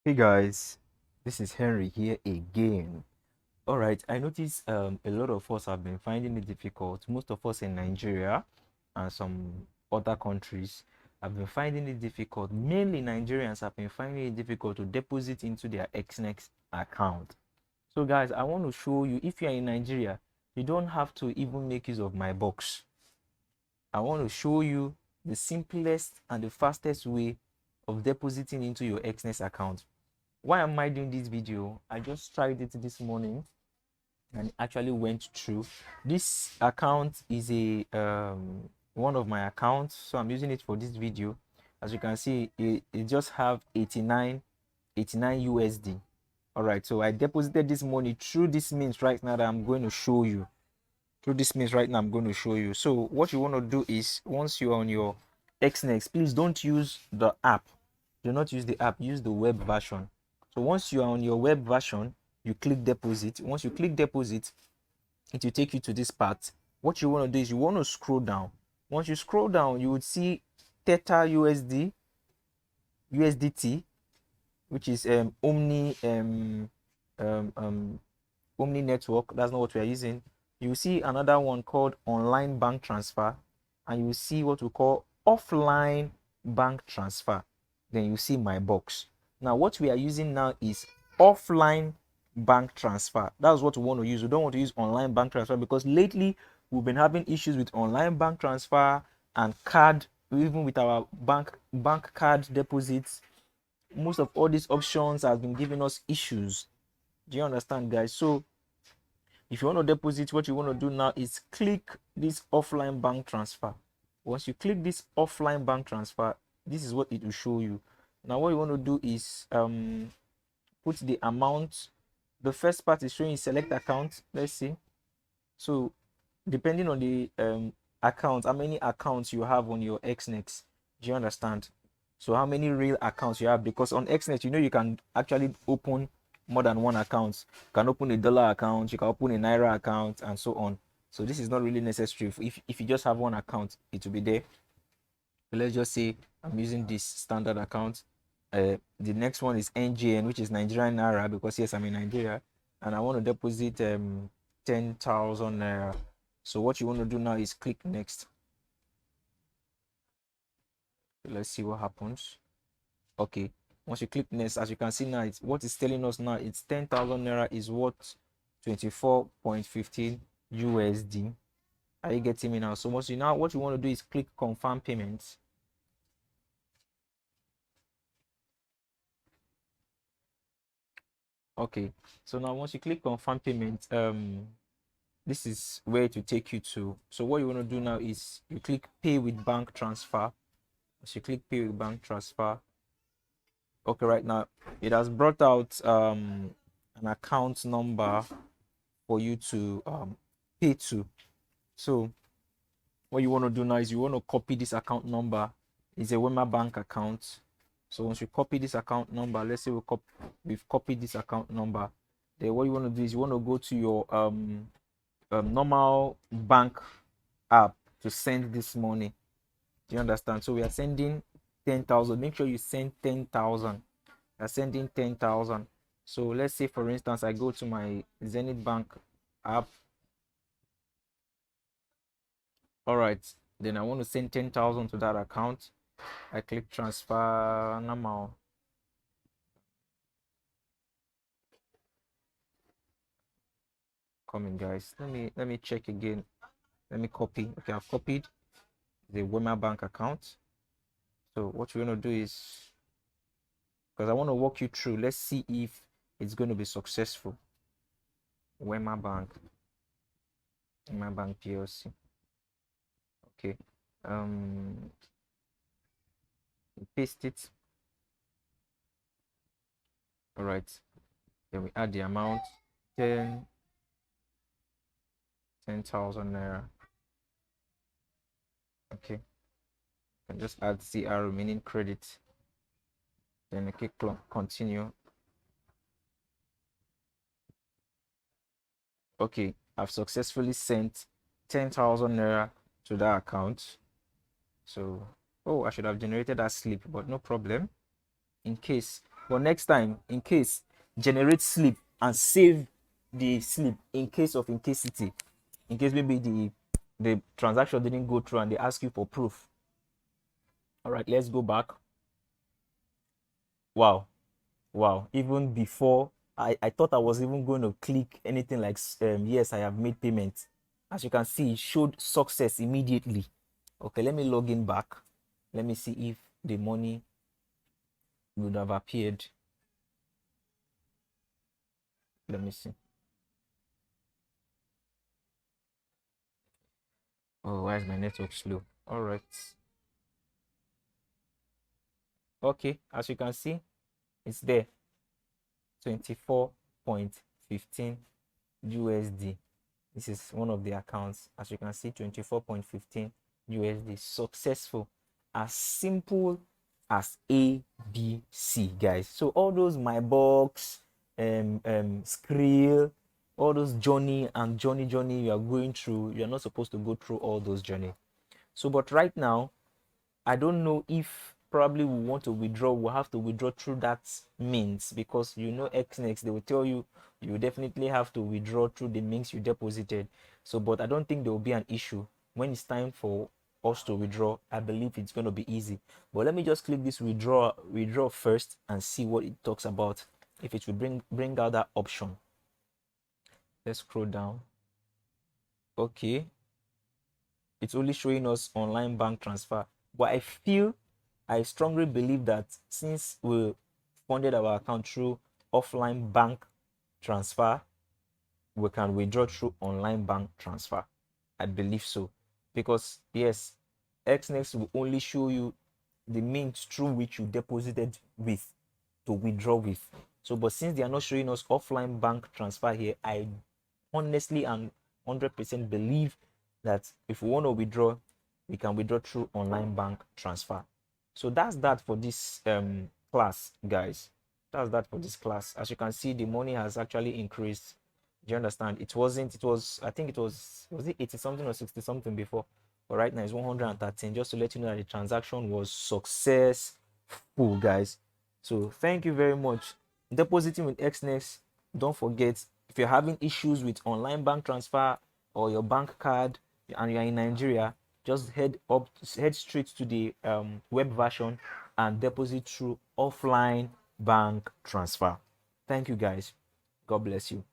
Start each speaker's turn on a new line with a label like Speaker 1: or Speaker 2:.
Speaker 1: Hey guys, this is Henry here again. All right, I noticed a lot of us have been finding it difficult. Most of us in Nigeria and some other countries have been finding it difficult. Mainly Nigerians have been finding it difficult to deposit into their Exness account. So guys, I want to show you, if you are in Nigeria, you don't have to even make use of my box. I want to show you the simplest and the fastest way of depositing into your Exness account. Why am I doing this video? I just tried it this morning and it actually went through. This account is a one of my accounts, so I'm using it for this video. As you can see, it just have 89 USD. All right, so I deposited this money through this means right now that I'm going to show you. So what you want to do is, once you're on your Exness, please don't use the app. Do not use the app, use the web version. So once you are on your web version, you click deposit. Once you click deposit, it will take you to this part. What you want to do is you want to scroll down. Once you scroll down, you would see Theta USDT, which is Omni network. That's not what we are using. You will see another one called online bank transfer, and you will see what we call offline bank transfer. Then you see my box. Now what we are using now is offline bank transfer. That's what we want to use. We don't want to use online bank transfer because lately we've been having issues with online bank transfer and card, even with our bank card deposits. Most of all these options have been giving us issues. Do you understand, guys? So if you want to deposit, what you want to do now is click this offline bank transfer. Once you click this offline bank transfer, this is what it will show you. Now what you want to do is put the amount. The first part is showing select account. Let's see. So depending on the account, how many accounts you have on your Exness, do you understand? So how many real accounts you have, because on Exness, you can actually open more than one account. You can open a dollar account, you can open a naira account, and so on. So this is not really necessary. If you just have one account, it will be there. So let's just say I'm using this standard account. The next one is NGN, which is Nigerian Naira, because yes, I'm in Nigeria and I want to deposit 10,000 Naira. So what you want to do now is click next. Let's see what happens. Okay, once you click next, as you can see now, what it's telling us now, it's 10,000 Naira is worth 24.15 USD. Are you getting me now? So what you want to do is click confirm payments. Okay, so now once you click confirm payment, this is where it will take you to. So what you want to do now is you click pay with bank transfer. As you click pay with bank transfer, okay, right now it has brought out an account number for you to pay to. So what you want to do now is you want to copy this account number. It's a Wema bank account. So once you copy this account number, let's say we've copied this account number, then what you want to do is you want to go to your normal bank app to send this money. Do you understand? So we are sending 10,000. Make sure you send 10,000. We are sending 10,000. So let's say, for instance, I go to my Zenith Bank app. All right, then I want to send 10,000 to that account. I click transfer normal. Coming, guys. Let me check again. Let me copy. Okay, I've copied the Wema bank account. So what we're going to do is, because I want to walk you through, let's see if it's going to be successful. Wema Bank PLC. Okay, paste it. All right, then we add the amount, 10,000 Naira. Okay, and just add CR remaining credit, then click continue. Okay, I've successfully sent 10,000 Naira to that account. So, oh, I should have generated that slip, but no problem. In case But next time, in case, generate slip and save the slip in case of incasity. In case maybe the transaction didn't go through and they ask you for proof. All right, let's go back. Wow. Wow. Even before I thought I was even going to click anything like yes, I have made payment. As you can see, it showed success immediately. Okay, let me log in back. Let me see if the money would have appeared. Let me see. Oh, why is my network slow? All right. Okay, as you can see, it's there. 24.15 USD. This is one of the accounts. As you can see, 24.15 USD. Successful. As simple as ABC, guys. So all those my box, Skrill, all those journey you are going through, you're not supposed to go through all those journey. So, but right now, I don't know if probably we want to withdraw, we'll have to withdraw through that means, because you know Exness, they will tell you you definitely have to withdraw through the means you deposited. So, but I don't think there will be an issue when it's time for us to withdraw. I believe it's going to be easy. But let me just click this withdraw first and see what it talks about. If it will bring out that option. Let's scroll down. Okay, it's only showing us online bank transfer, but I strongly believe that since we funded our account through offline bank transfer, we can withdraw through online bank transfer. I believe so, because yes, Exness will only show you the means through which you deposited with to withdraw with. So, but since they are not showing us offline bank transfer here, I honestly and 100% believe that if we want to withdraw, we can withdraw through online bank transfer. So that's that for this class, guys. That's that for this class. As you can see, the money has actually increased. Do you understand? It wasn't, it was, I think it was it 80 something or 60 something before, but right now it's 113. Just to let you know that the transaction was successful, guys. So thank you very much. Depositing with Exness, don't forget, if you're having issues with online bank transfer or your bank card and you're in Nigeria, just head straight to the web version and deposit through offline bank transfer. Thank you, guys. God bless you.